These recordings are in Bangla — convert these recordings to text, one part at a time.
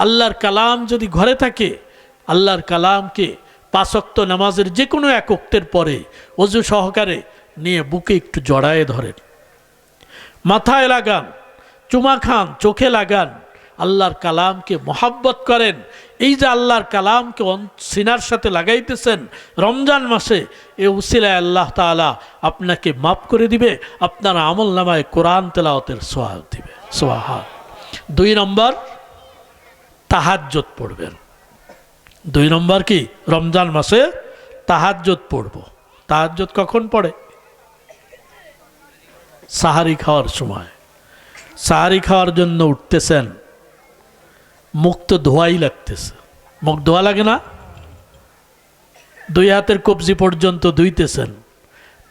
আল্লাহর কালাম যদি ঘরে থাকে, আল্লাহর কালামকে 5 ওয়াক্ত নামাজের যে কোনো এক ওয়াক্তের পরে ওযু সহকারে নিয়ে বুকে একটু জড়ায়ে ধরেন, মাথায় লাগান, চুমা খান, চোখে লাগান, আল্লাহর কালামকে মহাব্বত করেন। এই যে আল্লাহর কালামকে সিনার সাথে লাগাইতেছেন রমজান মাসে, এ উসিলায় আল্লাহ তাআলা আপনাকে মাফ করে দিবে, আপনার আমল নামায় কোরআন তেলাওয়াতের সওয়াব দিবে। সুবহান। 2 নম্বর, তাহাজ্জুদ পড়বেন। 2 নম্বর কি? রমজান মাসে তাহাজ্জুদ পড়ব। তাহাজ্জুদ কখন পড়ে? সাহারি খাওয়ার সময়। সাহারি খাওয়ার জন্য উঠতেছেন, মুখ তো ধোয়াই লাগতেছে, মুখ ধোয়া লাগে না? 2 হাতের কবজি পর্যন্ত ধুইতেছেন,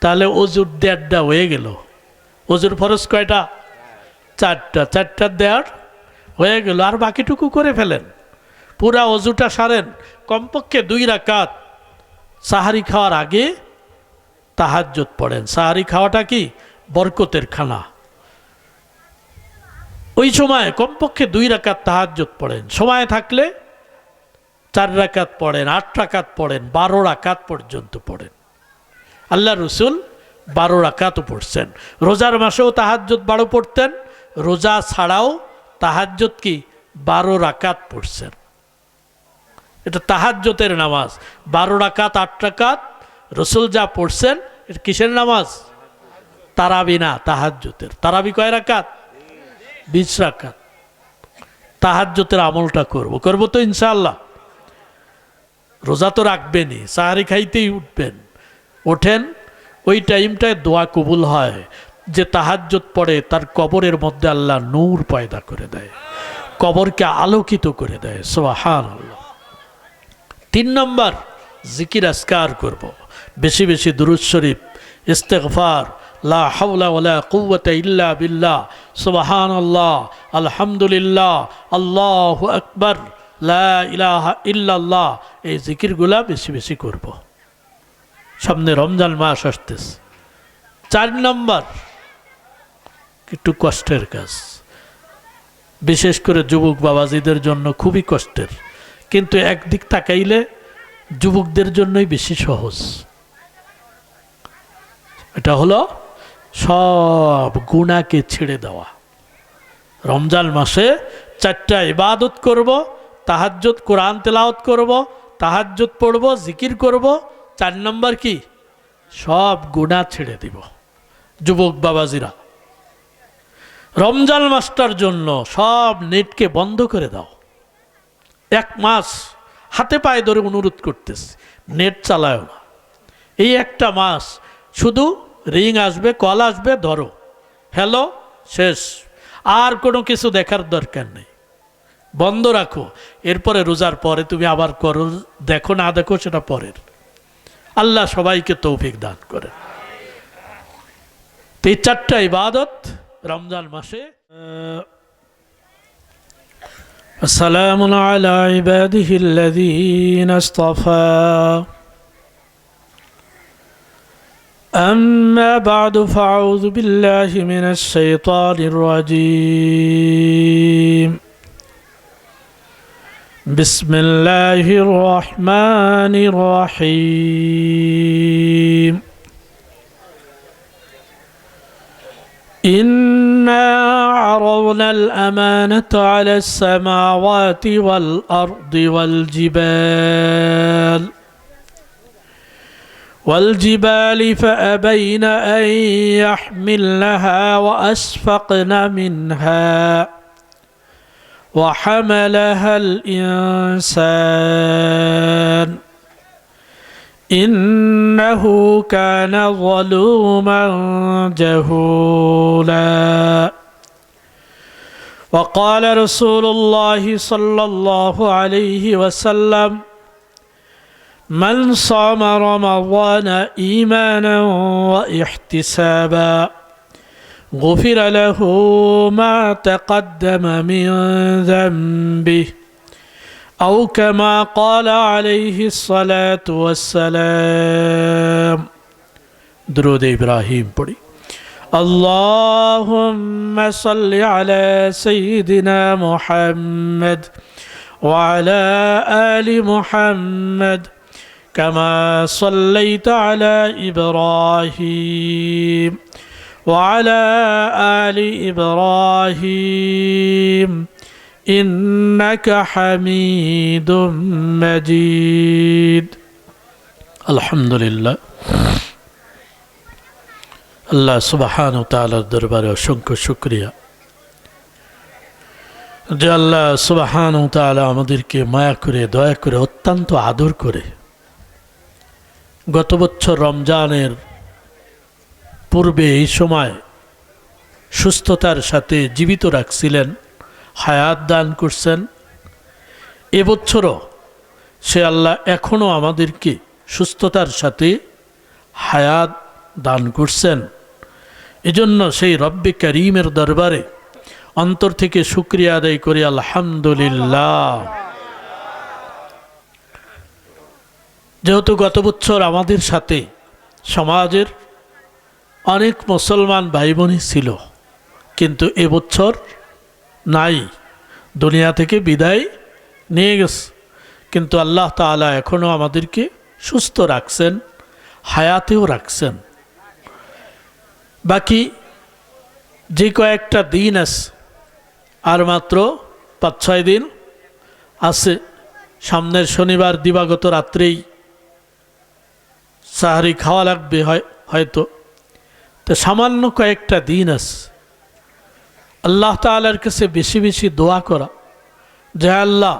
তাহলে অজুর 1.5টা হয়ে গেল। অজুর ফরজ কয়টা? 4টা। 4টা দেওয়ার হয়ে গেল, আর বাকিটুকু করে ফেলেন, পুরা অজুটা সারেন। কমপক্ষে 2 রাকাত সাহারি খাওয়ার আগে তাহাজ্জুদ পড়েন। সাহারি খাওয়াটা কি? বরকতের খানা। ওই সময় কমপক্ষে 2 রাকাত তাহাজ্জুদ পড়েন। সময় থাকলে 4 রাকাত পড়েন, 8 রাকাত পড়েন, 12 রাকাত পর্যন্ত পড়েন। আল্লাহ রসুল 12 রাকাতও পড়ছেন। রোজার মাসেও তাহাজ্জুদ 12 পড়তেন, রোজা ছাড়াও তাহাজ্জুদ কি 12 রাকাত পড়ছেন। এটা তাহাজ্জুদের নামাজ। 12 রাকাত, 8 রাকাত রসুল যা পড়ছেন, এটা কিসের নামাজ? তারাবি না, তাহাজ্জুদের। তারাবি কয় রাকাত? 20 রাকাত। তাহাজ্জুদের আমলটা করব তো ইনশাআল্লাহ। রোজা তো রাখবেনই, সাহারি খাইতেই উঠবেন। ওঠেন, ওই টাইমটায় দোয়া কবুল হয়। যে তাহাজ্জুদ পড়ে তার কবরের মধ্যে আল্লাহ নূর পয়দা করে দেয়, কবরকে আলোকিত করে দেয়। সুবহানাল্লাহ। 3 নম্বর, জিকির আজকার করব, বেশি বেশি দুরূদ শরীফ, ইস্তেগফার, লা হাওলা ওয়ালা কুওয়াতা ইল্লা বিল্লাহ, সুবহানাল্লাহ, আলহামদুলিল্লাহ, আল্লাহু আকবার, লা ইলাহা ইল্লাল্লাহ। এই জিকিরগুলা বেশি বেশি করব। সামনে রমজান মাস আসতেছে। 4 নম্বর, একটু কষ্টের কাজ, বিশেষ করে যুবক বাবাজিদের জন্য খুবই কষ্টের, কিন্তু একদিক তাকাইলে যুবকদের জন্যই বেশি সহজ। এটা হলো সব গুনাহকে ছেড়ে দেওয়া। রমজান মাসে 4টা ইবাদত করব, তাহাজ্জুদ, কোরআন তেলাওয়াত করব, তাহাজ্জুদ পড়ব, জিকির করব। 4 নম্বর কি? সব গুনাহ ছেড়ে দিব। যুবক বাবাজিরা, রমজান মাসটার জন্য সব নেটকে বন্ধ করে দাও। 1 মাস হাতে পায়ে ধরে অনুরোধ করতেছি, নেট চালায় না। এই 1টা মাস শুধু রিং আসবে, কল আসবে, ধরো, হ্যালো, শেষ। আর কোনো কিছু দেখার দরকার নেই, বন্ধ রাখো। এরপরে রোজার পরে তুমি আবার করো, দেখো না দেখো সেটা পরের। আল্লাহ সবাইকে তৌফিক দান করে। এই 4টা ইবাদত রমজান মাসে। আসসালামু আলা ইবাদিহিল্লাযীনা ইসতাফা, أما بعد فأعوذ بالله من الشيطان الرجيم. بسم الله الرحمن الرحيم. إنا عرضنا الأمانة على السماوات والأرض والجبال فأبين أن يحملنها وأشفقن منها وحملها الإنسان إنه كان ظلوما جهولا. وقال رسول الله صلى الله عليه وسلم: من صام رمضان إيمانا واحتسابا غفر له ما تقدم من ذنبه أو كما قال عليه الصلاة والسلام. درود إبراهيم پڑھی. اللهم صل على سيدنا محمد وعلى آل محمد كما صليت على إبراهيم وعلى آل إبراهيم إنك حميد مجيد الحمد لله আল্লাহ সুবহানাহু ওয়া তাআলার দরবারে অসংখ্য শুকরিয়া যে আল্লাহ সুবহানাহু ওয়া তাআলা আমাদেরকে মায়া করে দয়া করে অত্যন্ত আদর করে গত বছর রমজানের পূর্বে এই সময় সুস্থতার সাথে জীবিত রাখছিলেন, হায়াত দান করছেন। এবছরও সে আল্লাহ এখনও আমাদেরকে সুস্থতার সাথে হায়াত দান করছেন। এজন্য সেই রব্বে করিমের দরবারে অন্তর থেকে শুকরিয়া আদায় করি আলহামদুলিল্লাহ। যেহেতু গত বছর আমাদের সাথে সমাজের অনেক মুসলমান ভাই বোনই ছিল, কিন্তু এবছর নাই, দুনিয়া থেকে বিদায় নিয়ে গেছে। কিন্তু আল্লাহ তাআলা এখনও আমাদেরকে সুস্থ রাখছেন, হায়াতেও রাখছেন। বাকি যে কয়েকটা দিন আছে, আর মাত্র 5-6 দিন আছে। সামনের শনিবার দিবাগত রাত্রেই সাহারি খাওয়া লাগবে হয়তো। তো সামান্য কয়েকটা দিন আছে, আল্লাহ তাআলার কাছে বেশি বেশি দোয়া করা যে আল্লাহ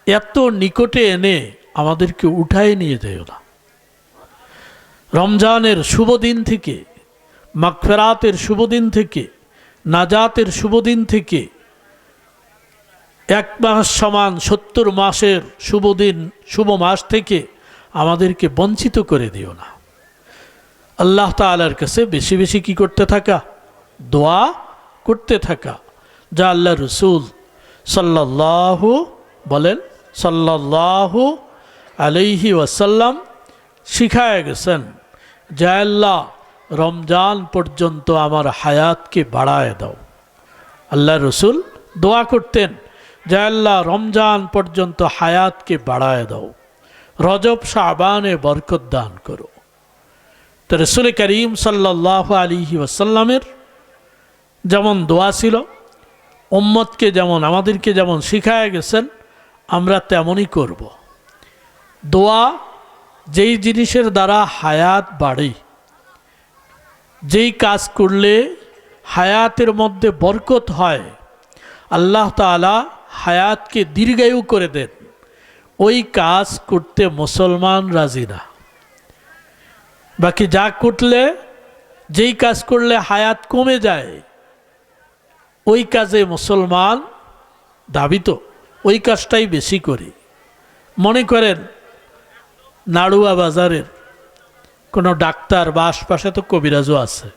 এত নিকটে এনে আমাদেরকে উঠায় নিয়ে যেও না। রমজানের শুভ দিন থেকে, মাগফিরাতের শুভ দিন থেকে, নাজাতের শুভ দিন থেকে, 1 মাস সমান 70 মাসের শুভ দিন, শুভ মাস থেকে আমাদেরকে বঞ্চিত করে দিও না। আল্লাহ তাআলার কাছে বেশি বেশি কি করতে থাকা? দোয়া করতে থাকা। যা আল্লাহ রসুল সাল্লাল্লাহু বলেন সাল্লাল্লাহু আলাইহি ওয়াসাল্লাম শিখায় গেছেন যে আল্লাহ রমজান পর্যন্ত আমার হায়াতকে বাড়ায় দাও। আল্লাহ রসুল দোয়া করতেন যে আল্লাহ রমজান পর্যন্ত হায়াতকে বাড়ায় দাও, রজব শাবানে বরকত দান করো। তো রসুল করিম সাল্লাল্লাহু আলাইহি ওয়াসাল্লামের যেমন দোয়া ছিল, উম্মতকে যেমন আমাদেরকে যেমন শিখায় গেছেন, আমরা তেমনই করব। দোয়া যেই জিনিসের দ্বারা হায়াত বাড়ে, যেই কাজ করলে হায়াতের মধ্যে বরকত হয়, আল্লাহ তাআলা হায়াতকে দীর্ঘায়ু করে দেন, ওই কাজ করতে মুসলমান রাজি না। বাকি যা করলে, যেই কাজ করলে হায়াত কমে যায়, ওই কাজে মুসলমান ধাবিত, ওই কাজটাই বেশি করি। মনে করেন নাড়ুয়া বাজারের কোনো ডাক্তার বা আশপাশে তো কবিরাজও আছে,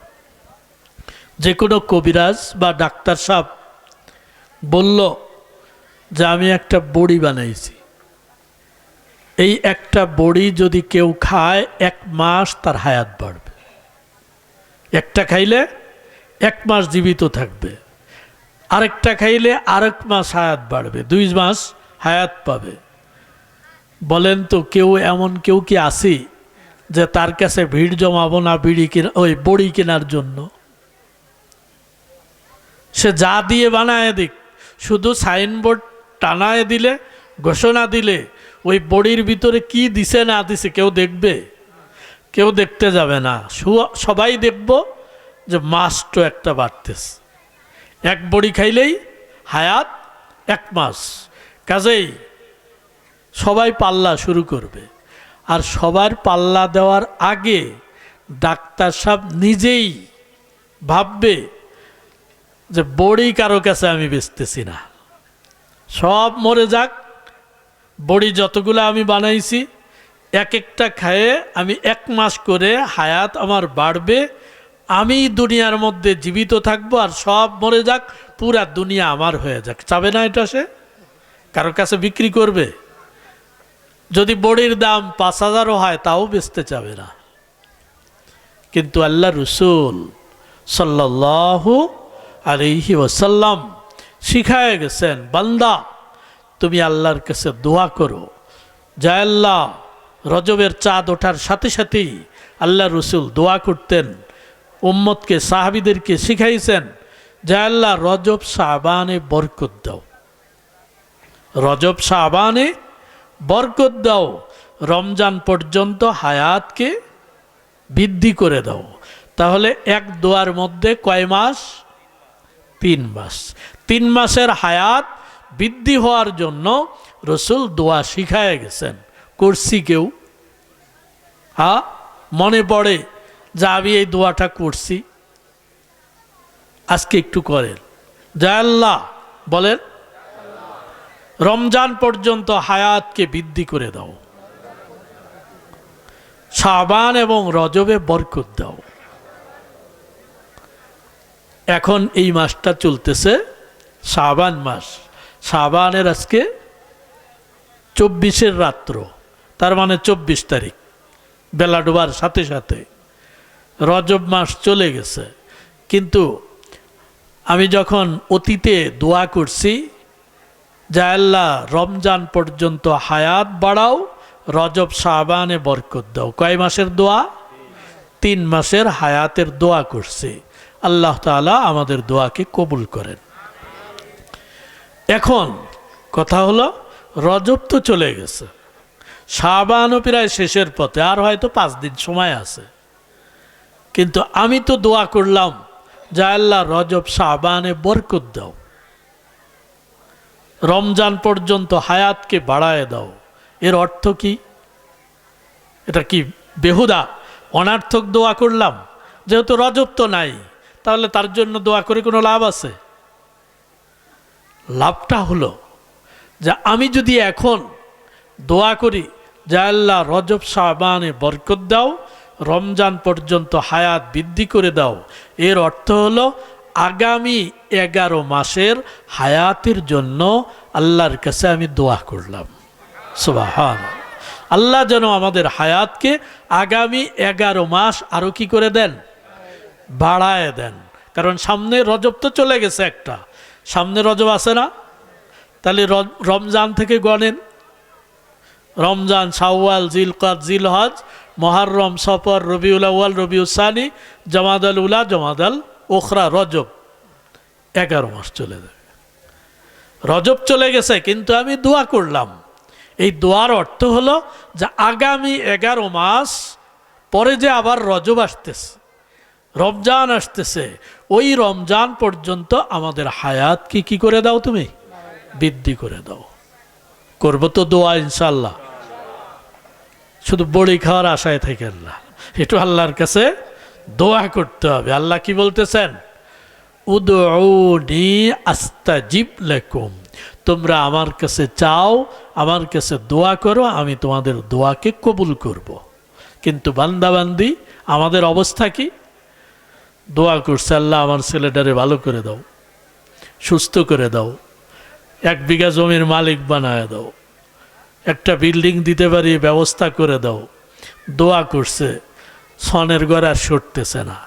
যে কোনো কবিরাজ বা ডাক্তার সাহেব বলল যে আমি একটা বড়ি বানাইছি, এই একটা বড়ি যদি কেউ খায় 1 মাস তার হায়াত বাড়বে। একটা খাইলে 1 মাস জীবিত থাকবে, আরেকটা খাইলে আরেক মাস হায়াত বাড়বে, 2 মাস হায়াত পাবে। বলেন তো এমন কেউ কি আছে যে তার কাছে ভিড় জমাবো না ওই বড়ি কেনার জন্য? সে যা দিয়ে বানায় দিক, শুধু সাইনবোর্ড টানায় দিলে, ঘোষণা দিলে, ওই বড়ির ভিতরে কি দিছে না দিছে কেউ দেখবে? কেউ দেখতে যাবে না। সবাই দেখব যে মাসটা একটা বাড়তেছে, 1 বড়ি খাইলেই হায়াত 1 মাস। কাজেই সবাই পাল্লা শুরু করবে, আর সবার পাল্লা দেওয়ার আগে ডাক্তার সাহেব নিজেই ভাববে যে বড়ি কারো কাছে আমি বেচতেছি না, সব মরে যাক, বড়ি যতগুলো আমি বানাইছি এক একটা খায়ে আমি 1 মাস করে হায়াত আমার বাড়বে, আমি দুনিয়ার মধ্যে জীবিত থাকবো, আর সব মরে যাক, পুরা দুনিয়া আমার হয়ে যাক। চাবে না এটা? সে কারো কাছে বিক্রি করবে? যদি বড়ির দাম 5000ও হয় তাও বেচতে চাবে না। কিন্তু আল্লাহ রসুল সাল্লাল্লাহু আলাইহি ওয়াসাল্লাম শিখায় গেছেন, বান্দা তুমি আল্লাহর কাছে দোয়া করো, যা আল্লাহ রজবের চাঁদ ওঠার সাথে সাথেই আল্লাহ রসুল দোয়া করতেন, উম্মতকে সাহাবীদেরকে শিখাইছেন, যা আল্লাহ রজব শাবানে বরকত দাও, রজব শাবানে বরকত দাও, রমজান পর্যন্ত হায়াতকে বৃদ্ধি করে দাও। তাহলে এক দোয়ার মধ্যে কয় মাস? 3 মাস। 3 মাসের হায়াত বৃদ্ধি হওয়ার জন্য রসুল দোয়া শিখায় গেছেন। করছি কেউ? হ্যাঁ, মনে পড়ে যে আমি এই দোয়াটা করছি, আজকে একটু করেন। যা আল্লাহ বলেন, রমজান পর্যন্ত হায়াতকে বৃদ্ধি করে দাও, শাবান এবং রজবে বরকত দাও। এখন এই মাসটা চলতেছে শাবান মাস। শাবানের আজকে 24-এর রাত্র, তার মানে 24 তারিখ, বেলা ডোবার সাথে সাথে রজব মাস চলে গেছে। কিন্তু আমি যখন অতীতে দোয়া করছি, যা আল্লাহ রমজান পর্যন্ত হায়াত বাড়াও, রজব শাবানে বরকত দাও, কয় মাসের দোয়া? 3 মাসের হায়াতের দোয়া করছি। আল্লাহ তাআলা আমাদের দোয়াকে কবুল করেন। এখন কথা হলো, রজব তো চলে গেছে, শাবানও প্রায় শেষের পথে, আর হয়তো 5 দিন সময় আছে। কিন্তু আমি তো দোয়া করলাম, যা আল্লাহ রজব শাবানে বরকত দাও, রমজান পর্যন্ত হায়াতকে বাড়ায় দাও। এর অর্থ কি? এটা কি বেহুদা অনার্থক দোয়া করলাম? যেহেতু রজব তো নাই, তাহলে তার জন্য দোয়া করে কোনো লাভ আছে? লাভটা হলো যে আমি যদি এখন দোয়া করি, যা আল্লাহ রজব শাবানে বরকত দাও, রমজান পর্যন্ত হায়াত বৃদ্ধি করে দাও, এর অর্থ হলো আগামী 11 মাসের হায়াতের জন্য আল্লাহর কাছে আমি দোয়া করলাম। সুবহানাল্লাহ। আল্লাহ যেন আমাদের হায়াতকে আগামী 11 মাস আরো কি করে দেন? বাড়ায় দেন। কারণ সামনে রজব তো চলে গেছে, একটা সামনে রজব আছে না? তাহলে রমজান থেকে গণেন, রমজান, শাওয়াল, জিলকাদ, জিলহজ, মুহররম, সফর, রবিউল আউয়াল, রবিউল সানি, জমাদাল উলা, জমাদাল ওখরা, রজব, 11 মাস চলে যাবে। রজব চলে গেছে, কিন্তু আমি দোয়া করলাম। এই দোয়ার অর্থ হলো যে আগামী 11 মাস পরে যে আবার রজব আসতেছে, রমজান আসতেছে, ওই রমজান পর্যন্ত আমাদের হায়াত কি করে দাও, তুমি বৃদ্ধি করে দাও। করবো তো দোয়া ইনশাল্লাহ, শুধু বড়ি খাওয়ার আশায় থাকেন না, একটু আল্লাহর কাছে দোয়া করতে হবে। আল্লাহ কি বলতেছেন? উদউনি আস্তাজিব লাকুম, তোমরা আমার কাছে চাও, আমার কাছে দোয়া করো, আমি তোমাদের দোয়াকে কবুল করব। কিন্তু বান্দাবান্দি আমাদের অবস্থা কি? দোয়া করছে, আল্লাহ আমার ছেলেটারে ভালো করে দাও, সুস্থ করে দাও, 1 বিঘা জমির মালিক বানায় দাও, একটা বিল্ডিং দিতে পারি ব্যবস্থা করে দাও। দোয়া করছে, সনের ঘর আর সরতেছে না,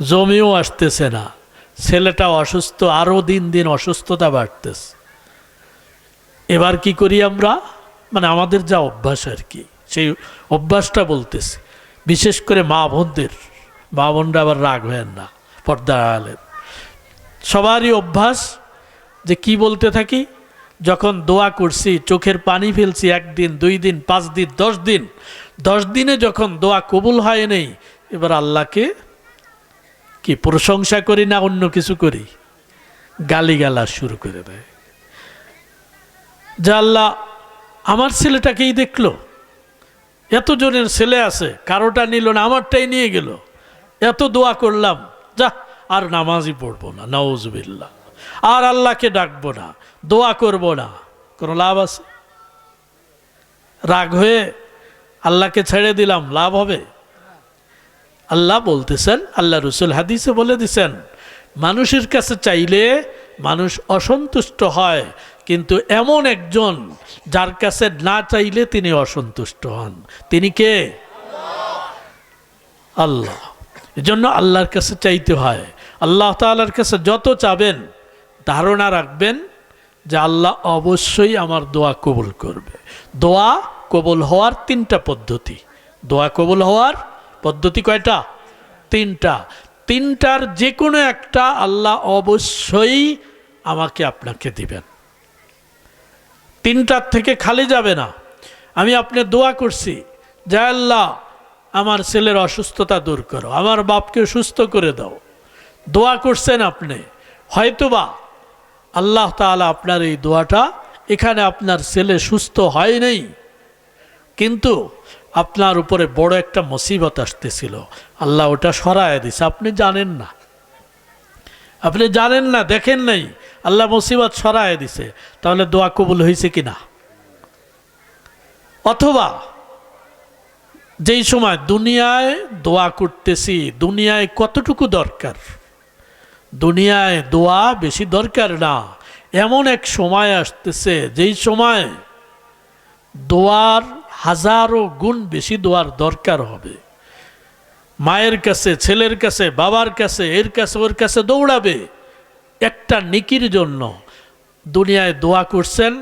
জমিও আসতেছে না, ছেলেটা অসুস্থ, আরও দিন দিন অসুস্থতা বাড়তেছে। এবার কি করি আমরা? মানে আমাদের যা অভ্যাস আর কি, সেই অভ্যাসটা বলতেছি, বিশেষ করে মা বোনদের। মা বোনরা আবার রাগ হয়েন না, পর্দার আড়ালের সবারই অভ্যাস যে কি বলতে থাকি, যখন দোয়া করছি, চোখের পানি ফেলছি, 1 দিন, 2 দিন, 5 দিন, 10 দিন, 10 দিনে যখন দোয়া কবুল হয় নেই, এবার আল্লাহকে কি প্রশংসা করি না অন্য কিছু করি? গালিগালা শুরু করে দেয়, যে আল্লাহ আমার ছেলেটাকেই দেখলো, এতজনের ছেলে আছে, কারোটা নিল না, আমারটাই নিয়ে গেল, এত দোয়া করলাম, যা আর নামাজই পড়বো না, নাউজুবিল্লাহ, আর আল্লাহকে ডাকবো না, দোয়া করব না, কোনো লাভ আছে? রাগ হয়ে আল্লাহকে ছেড়ে দিলাম, লাভ হবে? আল্লাহ বলতেছেন, আল্লাহ রসুল হাদিসে বলে দিছেন, মানুষের কাছে চাইলে মানুষ অসন্তুষ্ট হয়, কিন্তু এমন একজন যার কাছে না চাইলে তিনি অসন্তুষ্ট হন, তিনি কে? আল্লাহ। এজন্য আল্লাহর কাছে চাইতে হয়। আল্লাহ তাআলার কাছে যত চাবেন, ধারণা রাখবেন যে আল্লাহ অবশ্যই আমার দোয়া কবুল করবে। দোয়া কবুল হওয়ার তিনটা পদ্ধতি। দোয়া কবুল হওয়ার পদ্ধতি কয়টা? তিনটা। তিনটার যে কোনো একটা আল্লাহ অবশ্যই আমাকে আপনাকে দিবেন। তিনটার থেকে খালি যাবে না। আমি আপনি দোয়া করছি যে আল্লাহ আমার ছেলের অসুস্থতা দূর করো, আমার বাপকে সুস্থ করে দাও। দোয়া করছেন আপনি, হয়তোবা আল্লাহ তাআলা আপনার এই দোয়াটা, এখানে আপনার ছেলে সুস্থ হয় নাই, কিন্তু আপনার উপরে বড় একটা মুসিবত আসতেছিল, আল্লাহ ওটা সরায় দিছে, আপনি জানেন না, আপনি জানেন না, দেখেন নাই, আল্লাহ মুসিবত সরায় দিছে, তাহলে দোয়া কবুল হয়েছে কিনা? অথবা যেই সময় দুনিয়ায় দোয়া করতেছি, দুনিয়ায় কতটুকু দরকার, দুনিয়ায় দোয়া বেশি দরকার না, এমন এক সময় আসতেছে যেই সময় দোয়ার হাজারো গুণ বেশি দোয়ার দরকার হবে। মায়ের কাছে, ছেলের কাছে, বাবার কাছে, এর কাছে, ওর কাছে দৌড়াবে একটা নেকির জন্য। দুনিয়ায় দোয়া করছেন,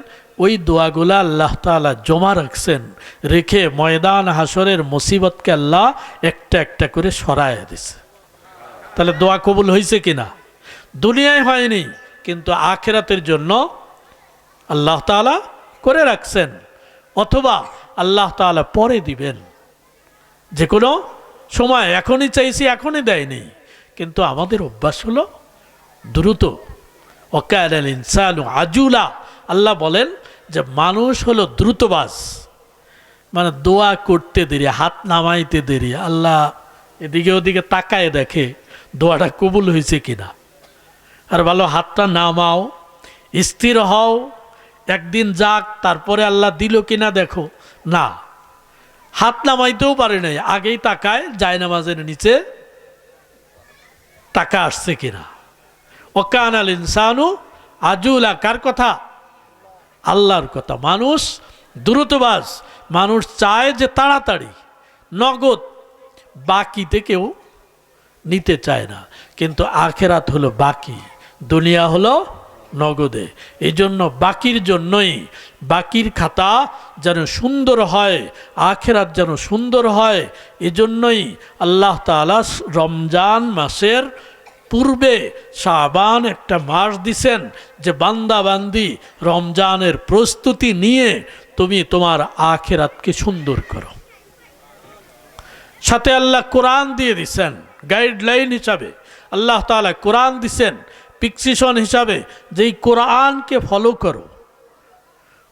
ওই দোয়াগুলা আল্লাহ তাআলা জমা রাখছেন, রেখে ময়দান হাসরের মুসিবতকে আল্লাহ একটা একটা করে সরায় দিছে। তাহলে দোয়া কবুল হয়েছে কিনা? দুনিয়ায় হয়নি, কিন্তু আখিরাতের জন্য আল্লাহ তাআলা করে রাখছেন। অথবা আল্লাহ তাআলা পরে দিবেন, যে কোনো সময়। এখনই চাইছি, এখনই দেয়নি, কিন্তু আমাদের অভ্যাস হলো দ্রুত। ওয়াকানাল ইনসানু আজুলা, আল্লাহ বলেন যে মানুষ হলো দ্রুতবাজ, মানে দোয়া করতে দেরি, হাত নামাইতে দেরি। আল্লাহ এদিকে ওদিকে তাকায় দেখে দোয়াটা কবুল হয়েছে কিনা। আর ভালো হাতটা নামাও, স্থির হও, একদিন যাক, তারপরে আল্লাহ দিল কিনা দেখো। না, হাত নামাইতেও পারে নাই, আগেই তাকায় জায়নামাজের নিচে টাকা আসছে কিনা। ওয়াকানাল ইনসানু আজুলা, কার কথা? আল্লাহর কথা। মানুষ দ্রুতবাজ, মানুষ চায় যে তাড়াতাড়ি নগদ, বাকিতে কেউ নিতে চায় না। কিন্তু আখেরাত হলো বাকি, দুনিয়া হলো নগদে। এই জন্য বাকির জন্যই, বাকির খাতা যেন সুন্দর হয়, আখেরাত যেন সুন্দর হয়, এজন্যই আল্লাহ তাআলা রমজান মাসের পূর্বে শাবান একটা মাস দিছেন, যে বান্দা বান্দি রমজানের প্রস্তুতি নিয়ে তুমি তোমার আখেরাতকে সুন্দর করো। সাথে আল্লাহ কোরআন দিয়ে দিছেন গাইডলাইন হিসাবে, আল্লাহ তাআলা কোরআন দিছেন প্রিসক্রিপশন হিসাবে, যেই কোরআনকে ফলো করো,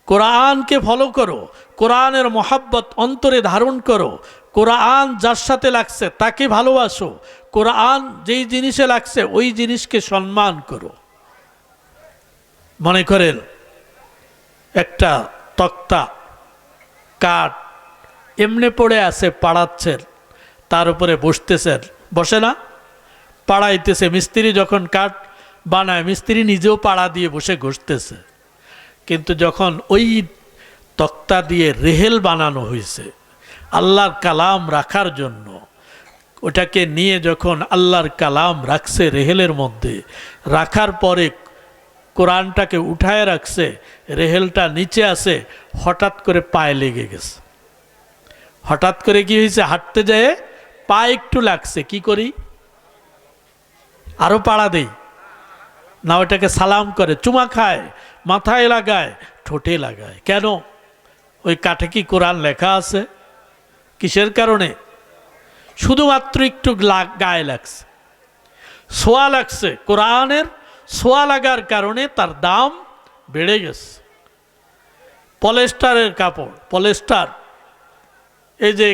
কোরআনকে ফলো করো, কোরআনের মহাব্বত অন্তরে ধারণ করো, কোরআন যার সাথে লাগছে তাকে ভালোবাসো, কোরআন যেই জিনিসে লাগছে ওই জিনিসকে সম্মান করো। মনে করেন একটা তক্তা, কাঠ এমনি পড়ে আছে, পাড়াচ্ছেন, তার উপরে বসতেছেন, বসে না, পাড়াইতেছে। মিস্ত্রি যখন কাঠ বানায়, মিস্ত্রি নিজেও পাড়া দিয়ে বসে ঘষতেছে, কিন্তু যখন ওই তক্তা দিয়ে রেহেল বানানো হয়েছে আল্লাহর কালাম রাখার জন্য, ওটাকে নিয়ে যখন আল্লাহর কালাম রাখছে রেহেলের মধ্যে, রাখার পরে কোরআনটাকে উঠায় রাখছে, রেহেলটা নিচে আছে, হঠাৎ করে পায়ে লেগে গেছে। হঠাৎ করে কি হয়েছে? হাঁটতে যেয়ে পা একটু লাগছে, কি করি? আরো পাড়া দেই না, ওটাকে সালাম করে, চুমা খায়, মাথায় লাগায়, ঠোঁটে লাগায়। কেন? ওই কাঠে কি কোরআন লেখা আছে? কিসের কারণে? শুধুমাত্র একটু গায়ে লাগছে, ছোঁয়া লাগছে, কোরআনের ছোঁয়া লাগার কারণে তার দাম বেড়ে গেছে। পলেস্টারের কাপড়, পলেস্টার, এই যে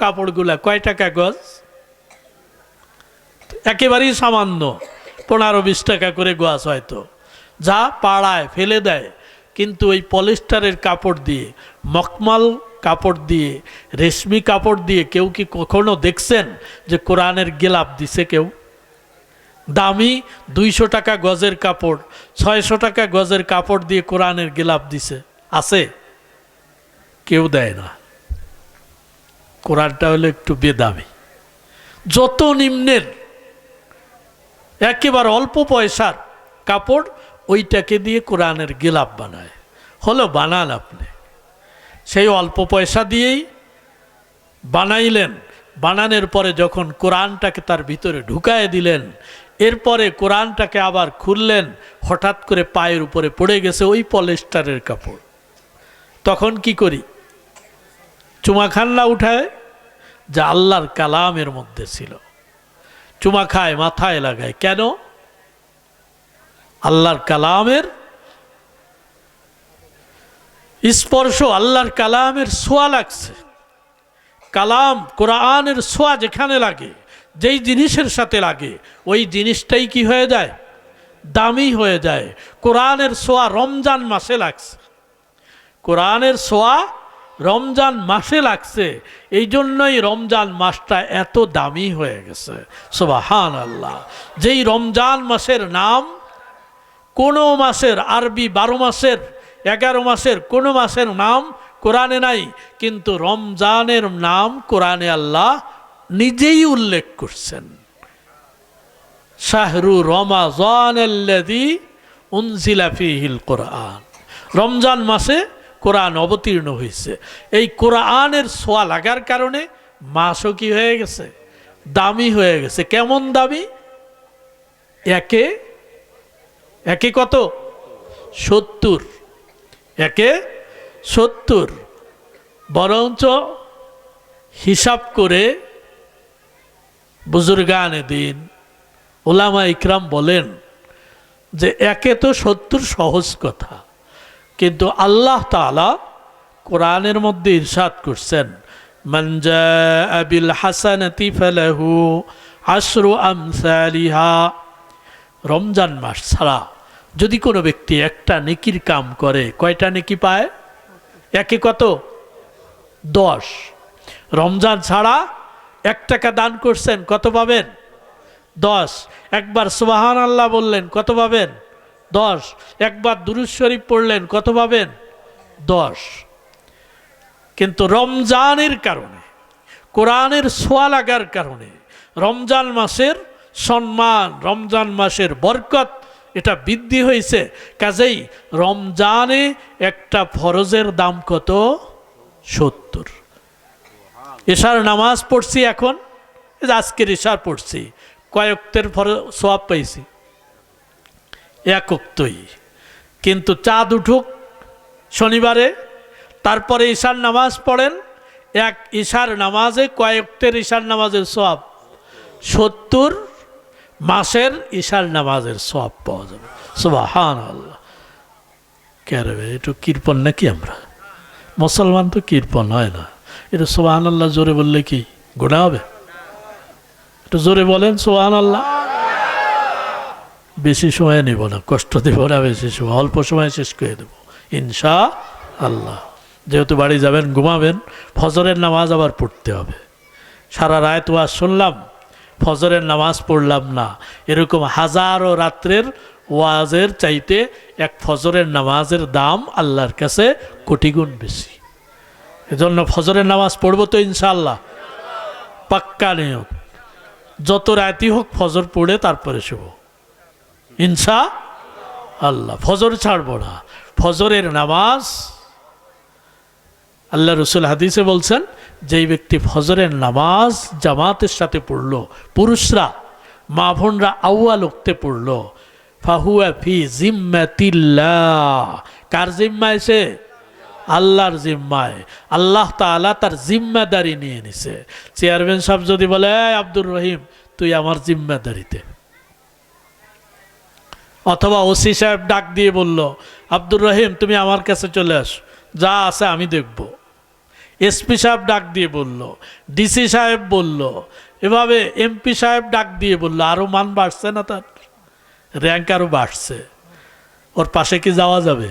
কাপড়গুলা কয় টাকা গজ? একেবারেই সামান্য, 15-20 টাকা করে গজ হয়তো, যা পাড়ায় ফেলে দেয়। কিন্তু ওই পলিস্টারের কাপড় দিয়ে, মখমল কাপড় দিয়ে, রেশমি কাপড় দিয়ে কেউ কি কখনো দেখছেন যে কোরআনের গেলাপ দিছে কেউ? দামি 200 টাকা গজের কাপড়, 600 টাকা গজের কাপড় দিয়ে কোরআনের গেলাপ দিছে আছে? কেউ দেয় না। কোরআনটা হলো একটু বেদামি। যত নিম্নের একেবারে অল্প পয়সার কাপড়, ওইটাকে দিয়ে কোরআনের গিলাফ বানায়। হলো বানান আপনি, সেই অল্প পয়সা দিয়েই বানাইলেন। বানানোর পরে যখন কোরআনটাকে তার ভিতরে ঢুকায় দিলেন, এরপরে কোরআনটাকে আবার খুললেন, হঠাৎ করে পায়ের উপরে পড়ে গেছে ওই পলিস্টারের কাপড়। তখন কি করি? চুমা খান না উঠায়? যা আল্লাহর কালামের মধ্যে ছিল, চুমা খায়, মাথায় লাগায়। কেন? আল্লাহর কালামের স্পর্শ, আল্লাহর কালামের ছোঁয়া লাগছে। কালাম কোরআনের ছোঁয়া যেখানে লাগে, যেই জিনিসের সাথে লাগে, ওই জিনিসটাই কি হয়ে যায়? দামি হয়ে যায়। কোরআনের ছোঁয়া রমজান মাসে লাগছে, কোরআনের ছোঁয়া রমজান মাসে লাগছে, এই জন্যই রমজান মাসটা এত দামি হয়ে গেছে। সুবহানাল্লাহ। যেই রমজান মাসের নাম কোনো মাসের, আরবি 12 মাসের 11 মাসের কোনো মাসের নাম কোরআনে নাই, কিন্তু রমজানের নাম কোরআনে আল্লাহ নিজেই উল্লেখ করছেন। শাহরু রমাযানাল্লাযী উনজিলা ফীহিল কোরআন, রমজান মাসে কোরআন অবতীর্ণ হয়েছে। এই কোরআনের ছোঁয়া লাগার কারণে মাসও কি হয়ে গেছে? দামি হয়ে গেছে। কেমন দামি? একে একে কত? 70। একে 70। বরঞ্চ হিসাব করে বুজুর্গানে দিন, ওলামা ইকরাম বলেন যে একে তো 70 সহজ কথা, কিন্তু আল্লাহ তাআলা কোরআনের মধ্যে ইরশাদ করছেন, মান জাআ বিল হাসানাতি ফালাহু আশরু আমসালিহা। রমজান মাস ছাড়া যদি কোনো ব্যক্তি একটা নেকির কাম করে, কয়টা নেকি পায়? একে কত? 10। রমজান ছাড়া 1 টাকা দান করছেন, কত পাবেন? 10। একবার সুবহানাল্লাহ বললেন, কত পাবেন? 10। একবার দুরূদ শরীফ পড়লেন, কত পাবেন? 10। কিন্তু রমজানের কারণে, কোরআনের ছোঁয়া লাগার কারণে, রমজান মাসের সম্মান, রমজান মাসের বরকত এটা বৃদ্ধি হয়েছে। কাজেই রমজানে একটা ফরজের দাম কত? 70। এশার নামাজ পড়ছি, এখন আজকের এশার পড়ছি, কয় ওয়াক্তের সওয়াব পাইছি? 1 ওয়াক্তই। কিন্তু চাঁদ উঠুক শনিবারে, তারপরে ঈশার নামাজ পড়েন, এক ঈশার নামাজে কয় ওয়াক্তের ঈশার নামাজের সওয়াব? 70 মাসের ঈশার নামাজের সওয়াব পাওয়া যাবে। সুবহানাল্লাহ। কে রে, একটু কৃপণ নাকি আমরা? মুসলমান তো কৃপণ হয় না। এটা সুবহানাল্লাহ জোরে বললে কি গুনাহ হবে? একটু জোরে বলেন সুবহানাল্লাহ। বেশি সময় নেব না, কষ্ট দেব না বেশি সময়, অল্প সময় শেষ করে দেব ইনশাআল্লাহ। যেহেতু বাড়ি যাবেন, ঘুমাবেন, ফজরের নামাজ আবার পড়তে হবে। সারা রাত ওয়াজ শুনলাম, ফজরের নামাজ পড়লাম না, এরকম হাজারো রাত্রের ওয়াজের চাইতে এক ফজরের নামাজের দাম আল্লাহর কাছে কোটি গুণ বেশি। এজন্য ফজরের নামাজ পড়বো তো ইনশাআল্লাহ, পাক্কা নিয়ত। যত রাতই হোক ফজর পড়ে তারপরে শুভ ইনশাআল্লাহ। ফজর ছাড়বো না। ফজরের নামাজ আল্লাহ রসুল হাদিসে বলছেন, যেই ব্যক্তি ফজরের নামাজ জামাতের সাথে পড়লো, পুরুষরা, মা বোনরা আউয়াল ওক্তে পড়লো, ফাহুয়া ফি জিম্মাতিল্লাহ। কার জিম্মায়? সে আল্লাহর জিম্মায়। আল্লাহ তাআলা তার জিম্মাদারি নিয়ে নিছে। চেয়ারম্যান সাহেব যদি বলে, আব্দুর রহিম তুই আমার জিম্মাদারিতে, অথবা ওসি সাহেব ডাক দিয়ে বলল, আব্দুর রহিম তুমি আমার কাছে চলে আস, যা আছে আমি দেখব। এসপি সাহেব ডাক দিয়ে বলল, ডিসি সাহেব বলল, এভাবে এমপি সাহেব ডাক দিয়ে বলল, আরও মান বাড়ছে না, তার র্যাঙ্ক আরও বাড়ছে, ওর পাশে কি যাওয়া যাবে?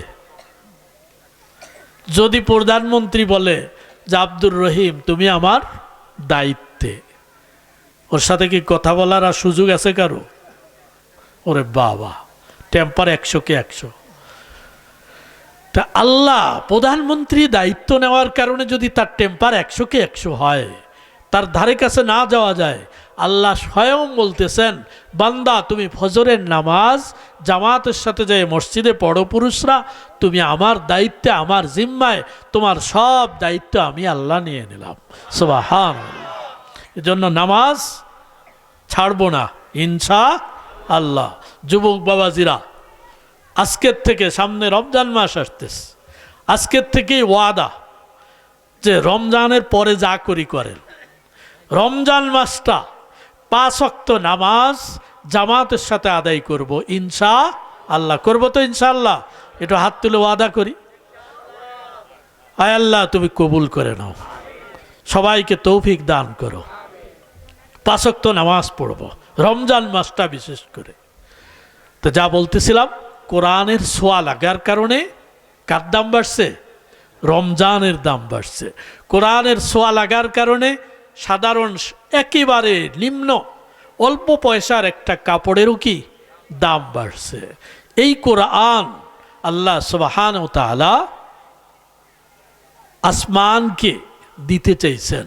যদি প্রধানমন্ত্রী বলে যে আব্দুর রহিম তুমি আমার দায়িত্বে, ওর সাথে কি কথা বলার আর সুযোগ আছে কারো? ওরে বাবা, টেম্পার 100-কে 100। তা আল্লাহ প্রধানমন্ত্রী দায়িত্ব নেওয়ার কারণে যদি তার টেম্পার 100-কে 100 হয়, তার ধারে কাছে না যাওয়া যায়। আল্লাহ স্বয়ং বলতেছেন, বান্দা তুমি ফজরের নামাজ জামাতের সাথে যাই মসজিদে পড়ো পুরুষরা, তুমি আমার দায়িত্বে, আমার জিম্মায়, তোমার সব দায়িত্ব আমি আল্লাহ নিয়ে নিলাম। সুবহানাল্লাহ। এজন্য নামাজ ছাড়বো না ইনশাআল্লাহ। যুবক বাবাজিরা, আজকের থেকে, সামনে রমজান মাস আসতেছে, আজকের থেকেই ওয়াদা যে রমজানের পরে যা করি করেন, রমজান মাসটা 5 ওয়াক্ত নামাজ জামাতের সাথে আদায় করব ইনশাআল্লাহ। করবো তো ইনশাআল্লাহ? একটু হাত তুলে ওয়াদা করি। আয় আল্লাহ তুমি কবুল করে নাও, সবাইকে তৌফিক দান করো। 5 ওয়াক্ত নামাজ পড়ব রমজান মাসটা বিশেষ করে। তো যা বলতেছিলাম, কোরআনের ছোঁয়া লাগার কারণে কার দাম বাড়ছে? রমজানের দাম বাড়ছে। কোরআনের ছোঁয়া লাগার কারণে সাধারণ একেবারে নিম্ন অল্প পয়সার একটা কাপড়েরও কি দাম বাড়ছে। এই কোরআন আল্লাহ সুবহানাহু ওয়া তাআলা আসমানকে দিতে চাইছেন,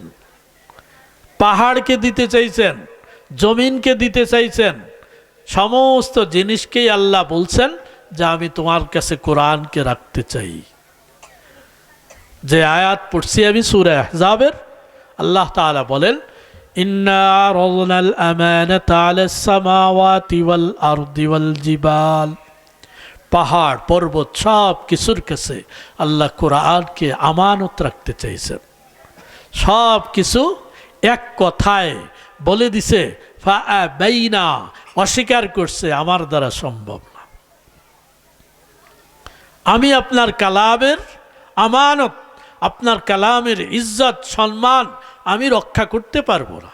পাহাড়কে দিতে চাইছেন, জমিনকে দিতে চাইছেন, সমস্ত জিনিসকেই আল্লাহ বলছেন যে আমি তোমার কাছে কোরআনকে রাখতে চাই। যে আয়াত পড়ছি আমি সূরা আহজাবের, আল্লাহ তাআলা বলেন, ইন্না আরাদনাল আমানাতা আলাস সামাওয়াতি ওয়াল আরদি ওয়াল জিবাল। পাহাড় পর্বত সব কিছুর কাছে আল্লাহ কোরআনকে আমানত রাখতে চাইছেন। সব কিছু এক কথায় বলে দিছে, ফাআবাইনা, অস্বীকার করছে, আমার দ্বারা সম্ভব না। আমি আপনার কালামের আমানত, আপনার কালামের ইজ্জত সম্মান আমি রক্ষা করতে পারবো না।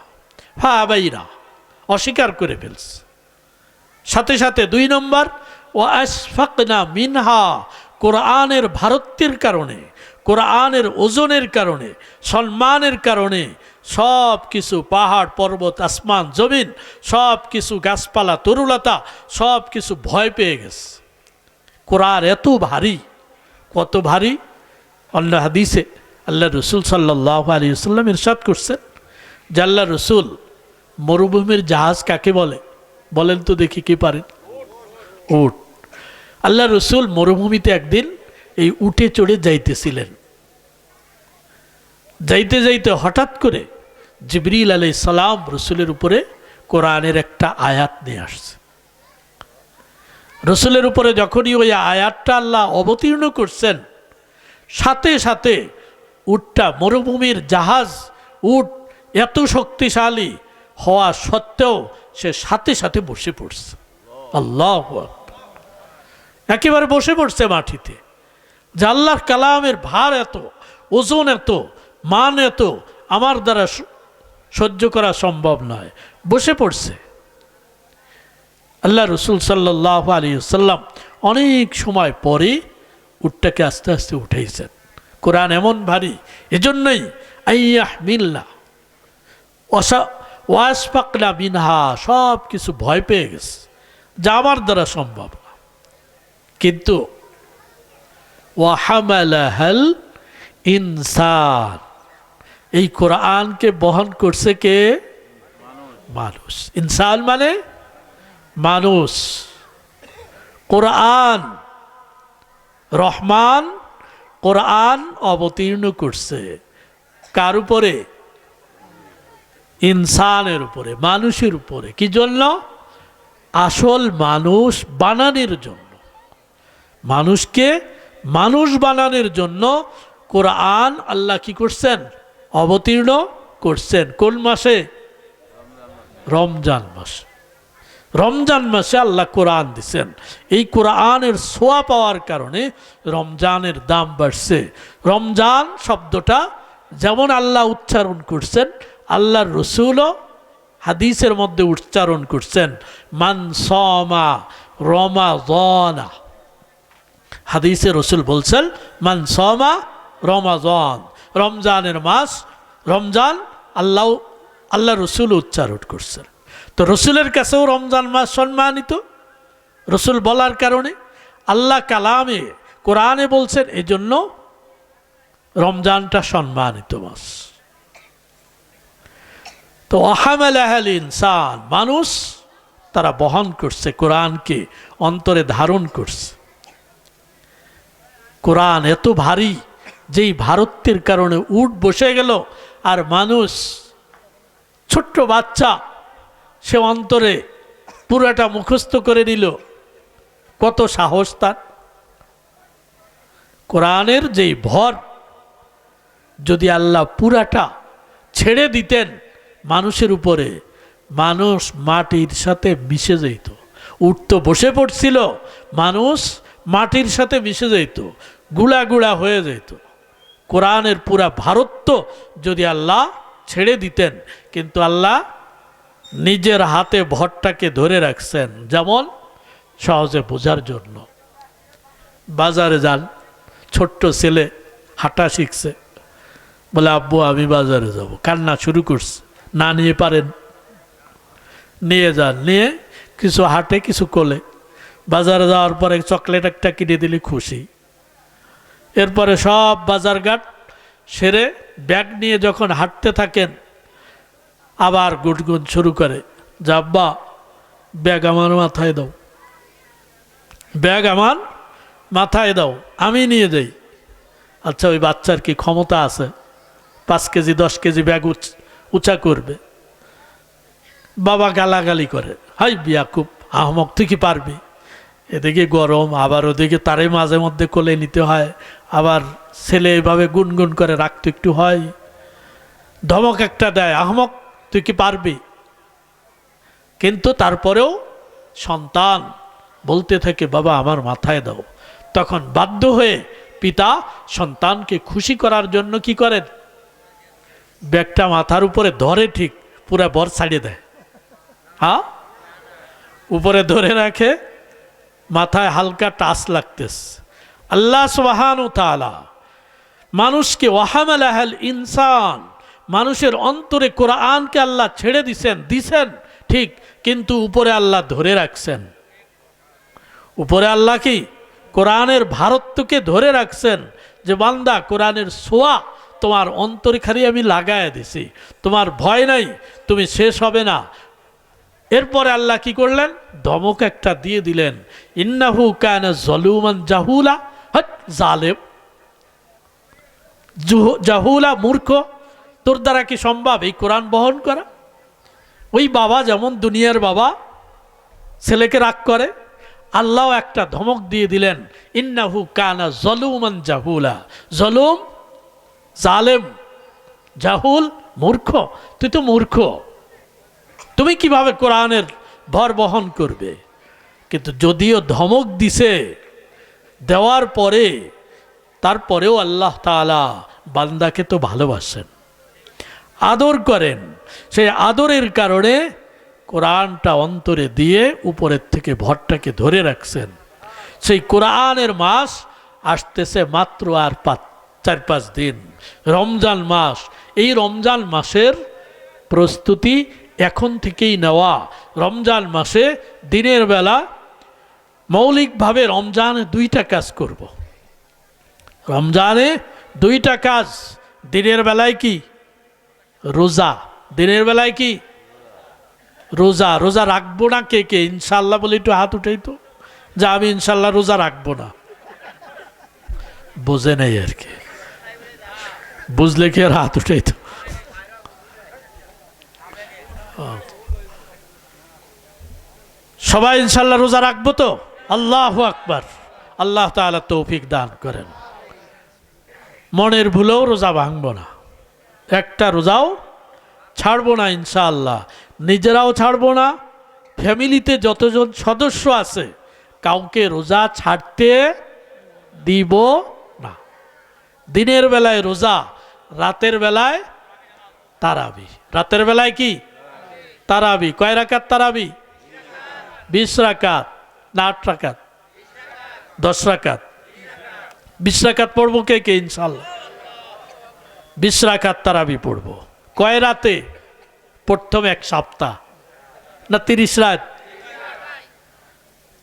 ফাআবাইনা, অস্বীকার করে ফেলছে। সাথে সাথে 2 নম্বর, ও আশফাকনা মিনহা, কোরআনের ভারত্বের কারণে, কোরআনের ওজনের কারণে, সম্মানের কারণে সব কিছু, পাহাড় পর্বত আসমান জমিন সব কিছু, গাছপালা তরুলতা সব কিছু ভয় পেয়ে গেছে। কোরআন এত ভারী, কত ভারী! অন্য হাদিসে আল্লাহ রসুল সাল্লাল্লাহু আলাইহি ওয়াসাল্লাম ইরশাদ করছেন যে আল্লাহ রসুল, মরুভূমির জাহাজ কাকে বলে বলেন তো দেখি, কি পারেন? উট। আল্লাহ রসুল মরুভূমিতে একদিন এই উটে চড়ে যাইতেছিলেন। যাইতে যাইতে হঠাৎ করে জিবরিল আলাইহিস সালাম রসুলের উপরে কোরআনের একটা আয়াত নিয়ে আসছে। রসুলের উপরে যখনই ওই আয়াতটা আল্লাহ অবতীর্ণ করছেন, সাথে সাথে উটটা, মরুভূমির জাহাজ উট এত শক্তিশালী হওয়া সত্ত্বেও সে সাথে সাথে বসে পড়ছে। আল্লাহু আকবার! একেবারে বসে পড়ছে মাটিতে। যে আল্লাহর কালামের ভার এত, ওজন এত, মান এত, আমার দ্বারা সহ্য করা সম্ভব নয়, বসে পড়ছে। আল্লাহ রসুল সাল্লাল্লাহু আলাইহি ওয়াসাল্লাম অনেক সময় পরে উটটাকে আস্তে আস্তে উঠাইছেন। কোরআন এমন ভারী, এজন্যই আইয়াহমিলনা ওয়াশফাকনা মিনহা, সব কিছু ভয় পেয়ে গেছে, যা আমার দ্বারা সম্ভব না। কিন্তু ওয়াহামালাহাল ইনসান, এই কোরআনকে বহন করছে কে? মানুষ। ইনসান মানে মানুষ। কোরআন, রহমান কোরআন অবতীর্ণ করছে কার উপরে? ইনসানের উপরে, মানুষের উপরে। কি জন্য? আসল মানুষ বানানোর জন্য, মানুষকে মানুষ বানানোর জন্য কোরআন আল্লাহ কি করছেন? অবতীর্ণ করছেন। কোন মাসে? রমজান মাসে। রমজান মাসে আল্লাহ কোরআন দিছেন। এই কোরআনের ছোঁয়া পাওয়ার কারণে রমজানের দাম বাড়ছে। রমজান শব্দটা যেমন আল্লাহ উচ্চারণ করছেন, আল্লাহর রসুলও হাদিসের মধ্যে উচ্চারণ করছেন, মান সামা রমাযানা। হাদিসে রসুল বলছেন, মান সামা রমাযান, রমজানের মাস, রমজান আল্লাহ রসুল উচ্চারণ করছেন। তো রসুলের কাছেও রমজান মাস সম্মানিত, রসুল বলার কারণে আল্লাহ কালামে কোরআনে বলছেন, এজন্য রমজানটা সম্মানিত মাস। তো ওয়াহামালাহাল ইনসান, মানুষ তারা বহন করছে, কোরআনকে অন্তরে ধারণ করছে। কোরআন এত ভারী যেই ভারত্বের কারণে উট বসে গেল, আর মানুষ ছোট্ট বাচ্চা সে অন্তরে পুরাটা মুখস্থ করে নিল। কত সাহস তার! কোরআনের যেই ভর, যদি আল্লাহ পুরাটা ছেড়ে দিতেন মানুষের উপরে, মানুষ মাটির সাথে মিশে যেত। উট তো বসে পড়ছিল, মানুষ মাটির সাথে মিশে যেত, গুড়া গুড়া হয়ে যেত। কোরআনের পুরা ভারত যদি আল্লাহ ছেড়ে দিতেন, কিন্তু আল্লাহ নিজের হাতে ভরটাকে ধরে রাখছেন, যেমন সহজে বোঝার জন্য। বাজারে যান, ছোট্ট ছেলে হাঁটা শিখছে, বলে আব্বু আমি বাজারে যাব, কান্না শুরু করছে, না নিয়ে পারেন, নিয়ে যান, নিয়ে কিছু হাঁটে কিছু কোলে। বাজারে যাওয়ার পরে চকলেট একটা কিনে দিলে খুশি। এরপরে সব বাজারঘাট সেরে ব্যাগ নিয়ে যখন হাঁটতে থাকেন, আবার গুনগুন শুরু করে, যে আব্বা ব্যাগ আমার মাথায় দাও, ব্যাগ আমার মাথায় দাও, আমি নিয়ে যাই। আচ্ছা, ওই বাচ্চার কি ক্ষমতা আছে 5 কেজি 10 কেজি ব্যাগ উঁচা করবে? বাবা গালাগালি করে, হাই বিয়াকুব, আহমক তুই কি পারবি? এদিকে গরম, আবার ওদিকে তারে মাঝে মধ্যে কোলে নিতে হয়, আবার ছেলে এভাবে গুনগুন করে রাখতে একটু হয়, ধমক একটা দেয়, আহমক তুই কি পারবি? কিন্তু তারপরেও সন্তান বলতে থাকে বাবা আমার মাথায় দাও। তখন বাধ্য হয়ে পিতা সন্তানকে খুশি করার জন্য কি করেন? ব্যাগটা মাথার উপরে ধরে, ঠিক পুরা বর ছাড়িয়ে দেয়। হ্যাঁ, উপরে ধরে রাখে, মাথায় হালকা টাচ লাগতেছে। আল্লাহ সুবহানাহু ওয়া তাআলা মানুষকে ওয়াহামালাহাল ইনসান, মানুষের অন্তরে কোরআনকে আল্লাহ ছেড়ে দিছেন ঠিক, কিন্তু উপরে আল্লাহ ধরে রাখছেন। উপরে আল্লাহ কি কোরআনের ভারত্বকে ধরে রাখছেন, যে বান্দা কোরআনের ছোঁয়া তোমার অন্তরে খালি আমি লাগায় দিছি, তোমার ভয় নাই, তুমি শেষ হবে না। এরপরে আল্লাহ কি করলেন? ধমক একটা দিয়ে দিলেন, ইন্নাহু কানা যালুমান জাহুলা, হট জালেম, জাহুলা, মূর্খ, তোর দ্বারা কি সম্ভব এই কোরআন বহন করা? ওই বাবা যেমন দুনিয়ার বাবা ছেলেকে রাগ করে, আল্লাহ একটা ধমক দিয়ে দিলেন, ইন্নাহু কানা যালুমান জাহুলা, জলুম, জালেম, জাহুল, মূর্খ, তুই তো মূর্খ, তুমি কিভাবে কোরআনের ভর বহন করবে? কিন্তু যদিও ধমক দিছে, দেওয়ার পরে তারপরেও আল্লাহ তাআলা বান্দাকে তো ভালোবাসেন, আদর করেন। সেই আদরের কারণে কোরআনটা অন্তরে দিয়ে উপরের থেকে ভরটাকে ধরে রাখছেন। সেই কোরআনের মাস আসতেছে মাত্র আর 4-5 দিন, রমজান মাস। এই রমজান মাসের প্রস্তুতি এখন থেকেই নেওয়া। রমজান মাসে দিনের বেলা মৌলিকভাবে রমজানে 2টা কাজ করব। রমজানে 2টা কাজ। দিনের বেলায় কি? রোজা। দিনের বেলায় কি? রোজা। রোজা রাখবো না কে কে? ইনশাল্লাহ বলে একটু হাত উঠেই তো, যে আমি ইনশাল্লাহ রোজা রাখবো না। বোঝে নেই আর কি, বুঝলে কি আর হাত উঠেই তো। সবাই ইনশাল্লাহ রোজা রাখবো তো? আল্লাহু আকবার। আল্লাহ তাআলা তৌফিক দান করেন। মনের ভুলেও রোজা ভাঙবো না, একটা রোজাও ছাড়বো না ইনশাআল্লাহ। নিজেরাও ছাড়বো না, ফ্যামিলিতে যতজন সদস্য আছে কাউকে রোজা ছাড়তে দিব না। দিনের বেলায় রোজা, রাতের বেলায় তারাবি। রাতের বেলায় কি? তারাবি। কয় রাকাত তারাবি? 20 রাকাত না 8 রাকাত? 10 রাকাত। 20 রাকাত পড়বো কে কে? ইনশাআল্লাহ 20 রাকাত তারাবি পড়বো। কয় রাতে? প্রথম 1 সপ্তাহ না 30 রাত?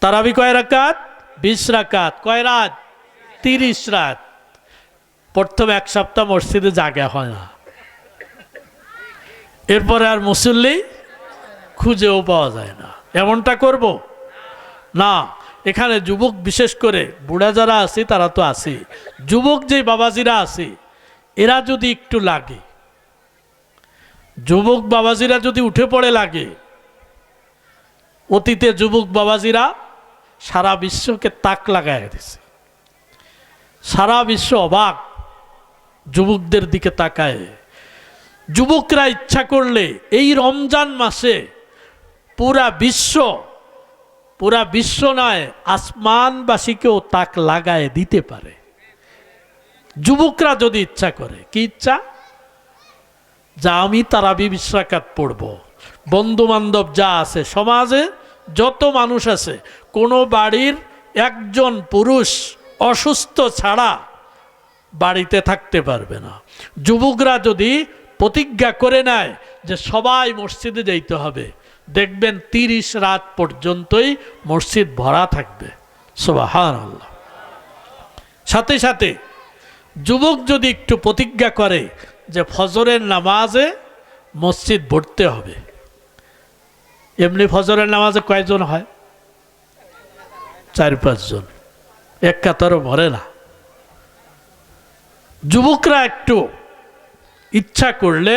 তারাবি কয় রাকাত? 20 রাকাত। কয় রাত? 30 রাত। প্রথম 1 সপ্তাহ মসজিদে জায়গা হয় না, এরপরে আর মুসল্লি খুঁজেও পাওয়া যায় না। এমনটা করব না। এখানে যুবক, বিশেষ করে বুড়া যারা আছে তারা তো আছে, যুবক যে বাবাজিরা আছে এরা যদি একটু লাগে, যুবক বাবাজিরা যদি উঠে পড়ে লাগে, অতীতে যুবক বাবাজিরা সারা বিশ্বকে তাক লাগায় দিছে, সারা বিশ্ব অবাক যুবকদের দিকে তাকায়। যুবকরা ইচ্ছা করলে এই রমজান মাসে পুরা বিশ্ব নয়, আসমানবাসীকেও তাক লাগায় দিতে পারে যুবকরা যদি ইচ্ছা করে। কি ইচ্ছা? যা আমি তারাবি 20 রাকাত পড়ব, বন্ধু বান্ধব যা আছে, সমাজে যত মানুষ আছে, কোনো বাড়ির একজন পুরুষ অসুস্থ ছাড়া বাড়িতে থাকতে পারবে না। যুবকরা যদি প্রতিজ্ঞা করে নেয় যে সবাই মসজিদে যাইতে হবে, দেখবেন 30 রাত পর্যন্তই মসজিদ ভরা থাকবে। সুবহানাল্লাহ। সাথে সাথে যুবক যদি একটু প্রতিজ্ঞা করে যে ফজরের নামাজে মসজিদ ভরতে হবে, এমনি ফজরের নামাজে কয়জন হয়? 4-5 জন, এক কাতারও ভরে না। যুবকরা একটু ইচ্ছা করলে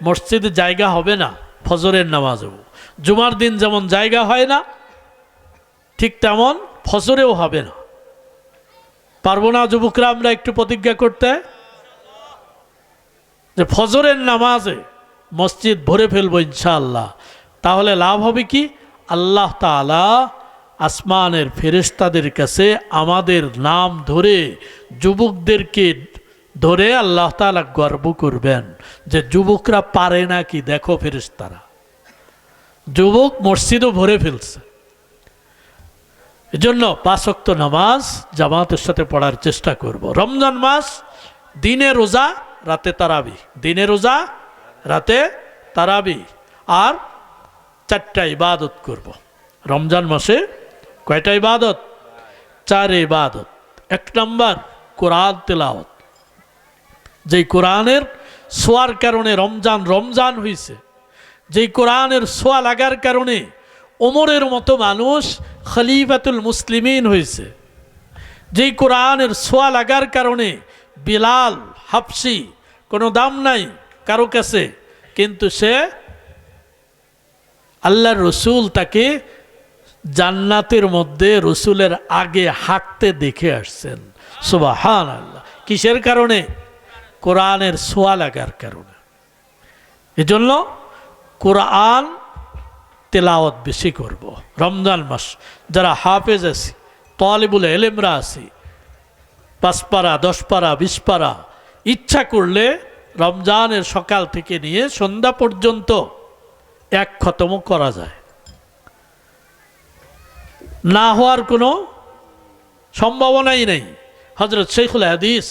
মসজিদে জায়গা হবে না ফজরের নামাজেও। জুমার দিন যেমন জায়গা হয় না, ঠিক তেমন ফজরেও হবে না। পারবো না যুবকরা আমরা একটু প্রতিজ্ঞা করতে যে ফজরের নামাজে মসজিদ ভরে ফেলবো ইনশাআল্লাহ। তাহলে লাভ হবে কি? আল্লাহ তাআলা আসমানের ফেরেশতাদের কাছে আমাদের নাম ধরে, যুবকদেরকে ধরে আল্লাহ তাআলা গর্ব করবেন যে যুবকরা পারে নাকি, দেখো ফেরেশতারা যুবক মসজিদও ভরে ফেলছে। এজন্য 5 ওয়াক্ত নামাজ জামাতের সাথে পড়ার চেষ্টা করব। রমজান মাস, দিনে রোজা, রাতে তারাবি, দিনে রোজা, রাতে তারাবি, আর 4টা ইবাদত করব। রমজান মাসে কয়টা ইবাদত? 4 ইবাদত। 1 নম্বর কোরআন তেলাওয়াত। যেই কোরআনের ছোঁয়ার কারণে রমজান হয়েছে, যেই কোরআনের ছোঁয়া লাগার কারণে ওমরের মতো মানুষ খলিফাতুল মুসলিমিন হয়েছে, যেই কোরআনের ছোঁয়া লাগার কারণে বিলাল হাবশি, কোনো দাম নাই কারো কাছে, কিন্তু সে আল্লাহর রসুল তাকে জান্নাতের মধ্যে রসুলের আগে হাঁটতে দেখে আসছেন। সুবহানাল্লাহ। কিসের কারণে? কোরআনের ছোঁয়া লাগার কারণে। এজন্য কোরআন তেলাওয়াত বেশি করব রমজান মাস। যারা হাফেজ আছি, তালিবুল ইলমরা আছি, 5 পারা, 10 পারা, 20 পারা, ইচ্ছা করলে রমজানের সকাল থেকে নিয়ে সন্ধ্যা পর্যন্ত 1 খতম করা যায়। না হওয়ার কোনো সম্ভাবনাই নেই। হযরত শেখুল হাদিস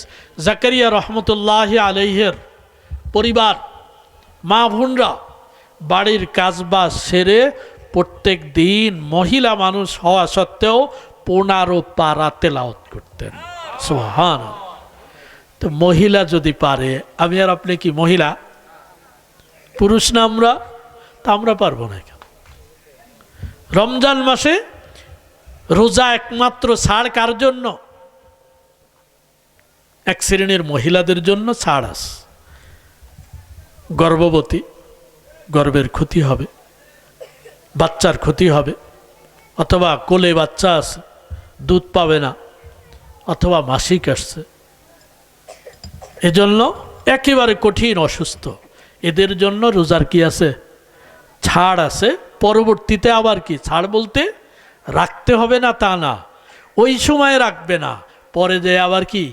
জাকারিয়া রহমতুল্লাহি আলাইহির পরিবার, মা বোনরা বাড়ির কাজবাজ সেরে প্রত্যেক দিন মহিলা মানুষ হওয়া সত্ত্বেও 15 পারা তেলাওয়াত করতেন। সুবহানাল্লাহ। তো মহিলা যদি পারে, আমি আর আপনি কি মহিলা? পুরুষ না আমরা? তা আমরা পারবো না কেন? রমজান মাসে রোজা একমাত্র ছাড় কার জন্য? 1 শ্রেণীর মহিলাদের জন্য ছাড় আছে। গর্ভবতী, গর্ভের ক্ষতি হবে, বাচ্চার ক্ষতি হবে, অথবা কোলে বাচ্চা আছে দুধ পাবে না, অথবা মাসিক আসছে, এজন্য একেবারে কঠিন অসুস্থ, এদের জন্য রোজার কি আছে? ছাড় আছে। পরবর্তীতে আবার কি ছাড় বলতে রাখতে হবে না তা না, ওই সময় রাখবে না, পরে যে আবার কি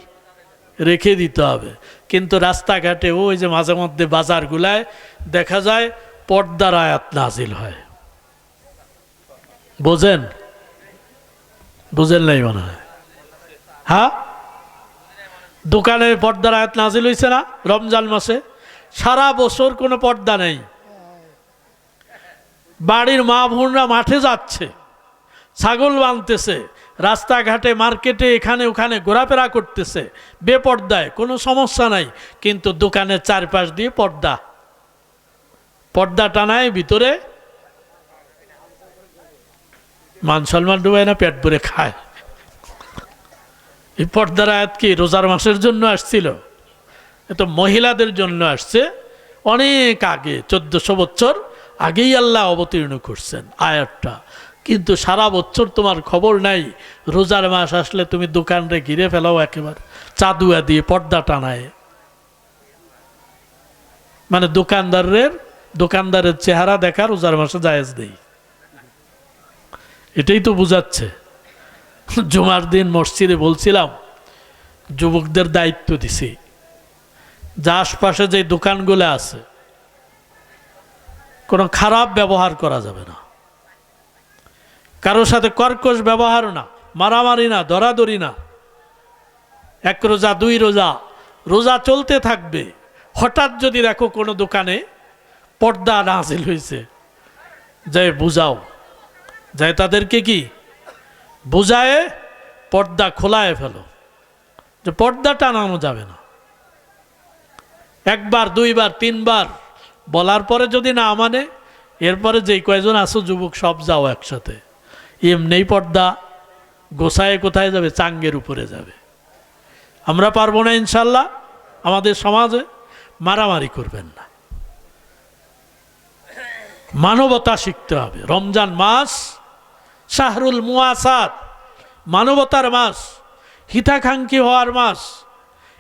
রেখে দিতে হবে। কিন্তু রাস্তাঘাটে ওই যে মাঝে মধ্যে বাজারগুলায় দেখা যায় পর্দার আয়াত নাজিল হয়। বোঝেন নাই মনে হয়? হ্যাঁ, দোকানে পর্দার আয়াত নাজিল হয়েছে না রমজান মাসে? সারা বছর কোনো পর্দা নেই। বাড়ির মা বোনরা মাঠে যাচ্ছে, ছাগল বাঁধতেছে, রাস্তাঘাটে মার্কেটে এখানে ওখানে ঘোরাফেরা করতেছে বেপর্দায়, কোনো সমস্যা নাই। কিন্তু দোকানের চারপাশ দিয়ে পর্দা, পর্দা টানায় ভিতরে মান সম্মান ডুবায় না পেট ভরে খায়। এই পর্দার আয়াত কি রোজার মাসের জন্য আসছিল? এত মহিলাদের জন্য আসছে। অনেক আগে 1400 বছর আগেই আল্লাহ অবতীর্ণ করছেন আয়াতটা, কিন্তু সারা বছর তোমার খবর নাই। রোজার মাস আসলে তুমি দোকানরে ঘিরে ফেলাও একেবারে চাদুয়া দিয়ে পর্দা টানায়। মানে দোকানদারের চেহারা দেখা রোজার মাসে জায়েজ নেই, এটাই তো বুঝাচ্ছে। জুমার দিন মসজিদে বলছিলাম যুবকদের দায়িত্ব দিছি, যা আশপাশে যে দোকানগুলো আছে কোনো খারাপ ব্যবহার করা যাবে না, কারোর সাথে কর্কশ ব্যবহার না, মারামারি না, দরাদরি না। 1 রোজা 2 রোজা, রোজা চলতে থাকবে। হঠাৎ যদি দেখো কোনো দোকানে পর্দা নাযিল হয়েছে, যাই বুঝাও, যাই তাদেরকে কি বুঝায় পর্দা খোলায় ফেলো, যে পর্দা টানানো যাবে না। 1 বার 2 বার 3 বার বলার পরে যদি না মানে, এরপরে যেই কয়জন আসো যুবক সব যাও একসাথে। এমনি পর্দা গোছায় কোথায় যাবে? চাঙ্গের উপরে যাবে। আমরা পারবো না ইনশাল্লাহ। আমাদের সমাজে মারামারি করবেন না, মানবতা শিখতে হবে। রমজান মাস শাহরুল মুআসাত, মানবতার মাস, হিতাকাঙ্ক্ষী হওয়ার মাস,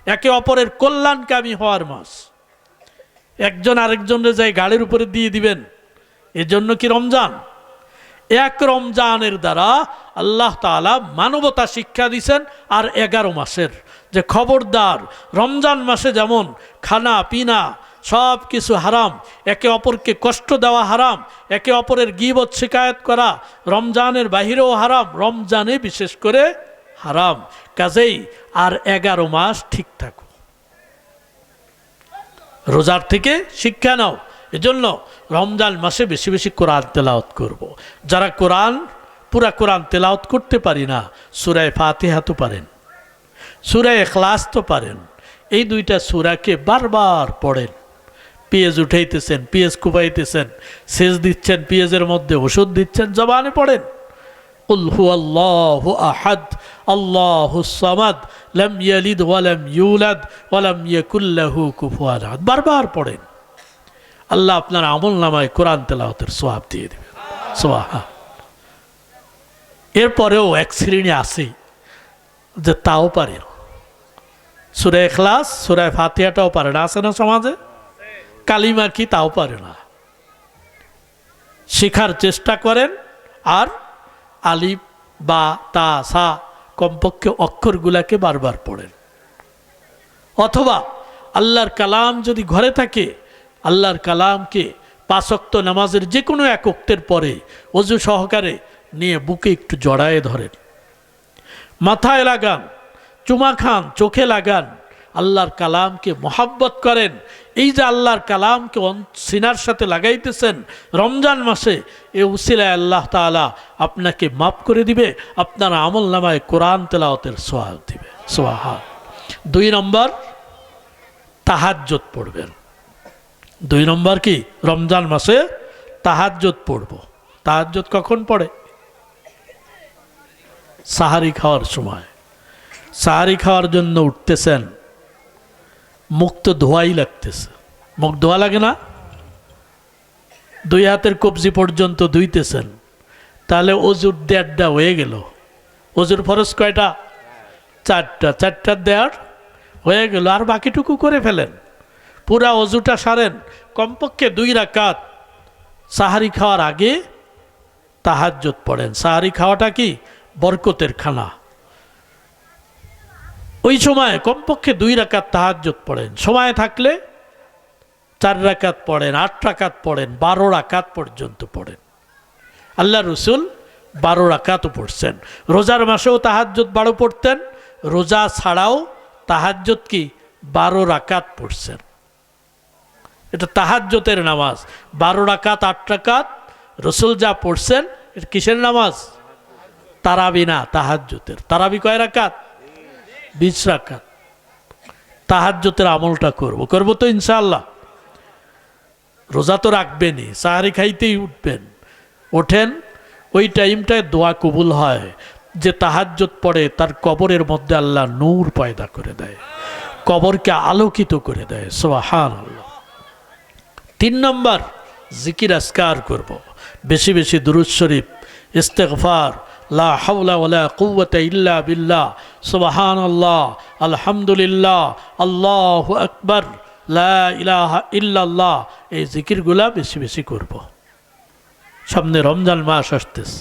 একে অপরের কল্যাণকামী হওয়ার মাস। একজন আরেকজনের যাই গাড়ির উপরে দিয়ে দিবেন, এজন্য কি রমজান? এক রমজানের দ্বারা আল্লাহ তাআলা মানবতা শিক্ষা দিয়েছেন। আর 11 মাসের যে খবরদার, রমজান মাসে যেমন খানা পিনা সব কিছু হারাম, একে অপরকে কষ্ট দেওয়া হারাম, একে অপরের গীবত শিকায়ত করা রমজানের বাহিরেও হারাম, রমজানে বিশেষ করে হারাম। কাজেই আর 11 মাস ঠিক থাকো, রোজার থেকে শিক্ষা নাও। এজন্য রমজান মাসে বেশি বেশি কোরআন তেলাওয়াত করব। যারা পুরা কোরআন তেলাওয়াত করতে পারি না, সূরা ফাতিহা তো পারেন, সূরা ইখলাস তো পারেন, এই 2টা সূরাকে বারবার পড়েন। পেঁয়াজ উঠাইতেছেন, পেঁয়াজ কুপাইতেছেন, সেচ দিচ্ছেন, পেঁয়াজের মধ্যে ওষুধ দিচ্ছেন, জবানে পড়েন। কুল হুয়াল্লাহু আহাদ আল্লাহুস সামাদ লাম ইয়ালিদ ওয়া লাম ইউলাদ ওয়া লাম ইয়াকুল লাহু কুফুয়ান আহাদ, বারবার পড়েন। আল্লাহ আপনার আমলনামায় কোরআন তেলাওয়াতের সওয়াব দিয়ে দিবেন। সুবহান। এরপরেও এক শ্রেণী আছে যে তাও পারে না, সূরা ইখলাস সূরা ফাতিহাটাও পারে না, আছে না সমাজে? কালিমা কি তাও পারে না। শেখার চেষ্টা করেন, আর আলিফ বা তা সা কমপক্ষে অক্ষরগুলাকে বারবার পড়েন। অথবা আল্লাহর কালাম যদি ঘরে থাকে, আল্লাহর কালামকে 5 ওয়াক্ত নামাজের যে কোনো 1 ওয়াক্তের পরে ওযু সহকারে নিয়ে বুকে একটু জড়ায়ে ধরেন, মাথায় লাগান, চুমা খান, চোখে লাগান, আল্লাহর কালামকে মহাব্বত করেন। এই যে আল্লাহর কালামকে সিনার সাথে লাগাইতেছেন রমজান মাসে, এ উসিলায় আল্লাহ তাআলা আপনাকে মাফ করে দিবে, আপনার আমল নামায় কোরআন তেলাওয়াতের সওয়াব দিবে। সুবহান। 2 নম্বর তাহাজ্জুদ পড়বেন। 2 নম্বর কি? রমজান মাসে তাহাজ্জুদ পড়ব। তাহাজ্জুদ কখন পড়ে? সাহারি খাওয়ার সময়। সাহারি খাওয়ার জন্য উঠতেছেন, মুখ তো ধোয়াই লাগতেছে, মুখ ধোয়া লাগে না? 2 হাতের কবজি পর্যন্ত ধুইতেছেন, তাহলে অজুর 1.5টা হয়ে গেল। অজুর ফরজ কয়টা? 4টা। 4টা দেড় হয়ে গেল। আর বাকিটুকু করে ফেলেন, পুরা অজুটা সারেন। কমপক্ষে 2 রাকাত সাহারি খাওয়ার আগে তাহাজ্জুদ পড়েন। সাহারি খাওয়াটা কি বরকতের খানা, ওই সময় কমপক্ষে 2 রাকাত তাহাজ্জুদ পড়েন। সময় থাকলে 4 রাকাত পড়েন, 8 রাকাত পড়েন, 12 রাকাত পর্যন্ত পড়েন। আল্লাহ রসুল 12 রাকাতও পড়ছেন। রোজার মাসেও তাহাজ্জুদ 12 পড়তেন, রোজা ছাড়াও তাহাজ্জুদ কি 12 রাকাত পড়ছেন। এটা তাহাজ্জুদের নামাজ। 12 রাকাত 8 রাকাত রসুল যা পড়ছেন, এটা কিসের নামাজ? তারাবি না, তাহাজ্জুদের। তারাবি কয় রাকাত? 20 রাকাত। তাহাজ্জুদের আমলটা করব তো ইনশাআল্লাহ। রোজা তো রাখবেনই, সাহারি খাইতেই উঠবেন, ওঠেন, ওই টাইমটায় দোয়া কবুল হয়। যে তাহাজ্জুদ পড়ে তার কবরের মধ্যে আল্লাহ নূর পয়দা করে দেয়, কবরকে আলোকিত করে দেয়। সুবহানাল্লাহ। 3 নম্বর, জিকির আজকার করব, বেশি বেশি দুরূদ শরীফ, ইস্তেগফার, লা হাওলা ওয়ালা কুওয়াতা ইল্লা বিল্লাহ, সুবহানাল্লাহ, আলহামদুলিল্লাহ, আল্লাহু আকবার, লা ইলাহা ইল্লাল্লাহ, এই জিকিরগুলা বেশি বেশি করব। সামনে রমজান মাস আসতেছে।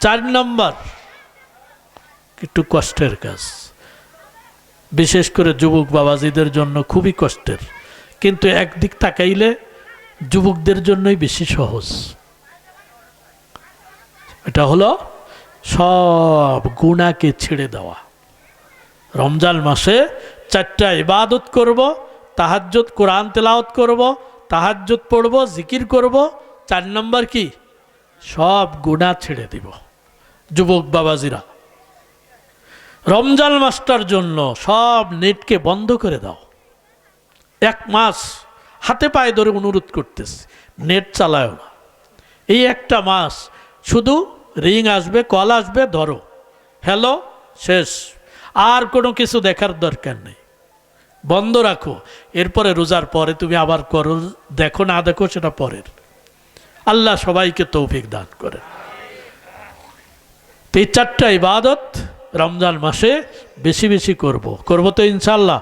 4 নম্বর, একটু কষ্টের কাজ, বিশেষ করে যুবক বাবাজিদের জন্য খুবই কষ্টের, কিন্তু একদিক তাকাইলে যুবকদের জন্যই বেশি সহজ। এটা হলো সব গুনাহকে ছেড়ে দেওয়া। রমজান মাসে 4টা ইবাদত করব, তাহাজ্জুদ, কোরআন তেলাওয়াত করব, তাহাজ্জুদ পড়ব, জিকির করব। 4 নম্বর কি? সব গুনাহ ছেড়ে দিব। যুবক বাবাজিরা, রমজান মাসটার জন্য সব নেটকে বন্ধ করে দাও। 1 মাস হাতে পায়ে ধরে অনুরোধ করতেছি, নেট চালায় না। এই একটা মাস শুধু রিং আসবে, কল আসবে, ধরো, হ্যালো, শেষ। আর কোনো কিছু দেখার দরকার নেই, বন্ধ রাখো। এরপরে রোজার পরে তুমি আবার করো, দেখো না দেখো সেটা পরের। আল্লাহ সবাইকে তৌফিক দান করে। এই 4টা ইবাদত রমজান মাসে বেশি বেশি করব তো ইনশাআল্লাহ।